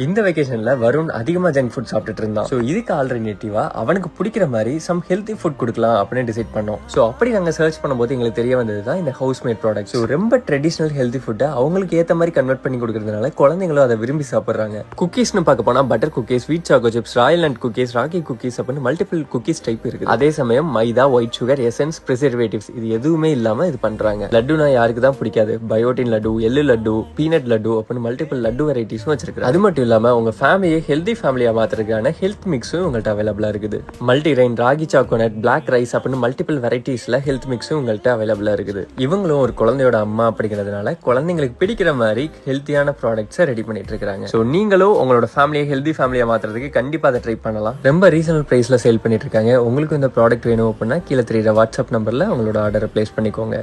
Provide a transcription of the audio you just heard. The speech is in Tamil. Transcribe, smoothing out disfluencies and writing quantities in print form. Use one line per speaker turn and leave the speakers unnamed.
இந்த வெகேஷன்ல வருண் அதிகமா ஜங்க் ஃபுட் சாப்பிட்டுட்டு இருந்தான். சோ இதுக்கு ஆல்டர்னேட்டிவா அவனுக்கு பிடிக்கிற மாதிரி சம் ஹெல்தி ஃபுட் கொடுக்கலாம் அப்படின்னு டிசைட் பண்ணோம். சோ அப்படி நாங்க சர்ச் பண்ணும்போது எங்களுக்கு தெரிய வந்ததுதான் இந்த ஹவுஸ் மேட் ப்ராடக்ட். சோ ரொம்ப ட்ரெடிஷனல் ஹெல்தி ஃபுட்டை அவங்களுக்கு ஏத்த மாதிரி கன்வெர்ட் பண்ணி கொடுக்கறதுனால குழந்தைங்களும் அதை விரும்பி சாப்பிடுறாங்க. குக்கீஸ்னு பார்க்க போனா butter cookies, sweet choco chips, royal nut cookies, rocky cookies அப்படின்னு மல்டிபிள் குக்கீஸ் டைப் இருக்கு. அதே சமயம் maida, white sugar, essence, preservatives இது எதுவுமே இல்லாம இது பண்றாங்க. லட்டுனா யாருக்கு தான் பிடிக்காது? பயோட்டின் லட்டு, எள்ளு லட்டு, பீனட் லட்டு அப்படின்னு மல்டிபிள் லட்டு வெரைட்டிஸும் வச்சிருக்காங்க. அது மட்டும் இல்லாம உங்க ஃபேமிலியை ஹெல்தி ஃபேமிலியா மாத்துறதுக்கான ஹெல்த் மிக்ஸும் உங்கள்கிட்ட அவைலபிளா இருக்குது. மல்டி ரெயின், ராகி சாக்கோனட், பிளாக் ரைஸ் அப்படின்னு மல்டிபிள் வெரைட்டிஸ்ல ஹெல்த் மிக்ஸும் உங்கள்கிட்ட அவைலபிளா இருக்குது. இவங்களும் ஒரு குழந்தையோட அம்மா அப்படிங்கிறதுனால குழந்தைங்களுக்கு பிடிக்கிற மாதிரி ஹெல்த்தியான ப்ராடக்ட்ஸை ரெடி பண்ணிட்டு இருக்காங்க. ஸோ நீங்களும் உங்களோட ஃபேமிலியை ஹெல்தி ஃபேமிலியா மாத்துறதுக்கு கண்டிப்பா அதை ட்ரை பண்ணலாம். ரொம்ப ரீசனபிள் பிரைஸ்ல சேல் பண்ணிட்டு இருக்காங்க. உங்களுக்கு இந்த ப்ராடக்ட் வேணும் அப்படின்னா கீழே தெரியுற வாட்ஸ்அப் நம்பர்ல உங்களோட ஆர்டரை பிளேஸ் பண்ணிக்கோங்க.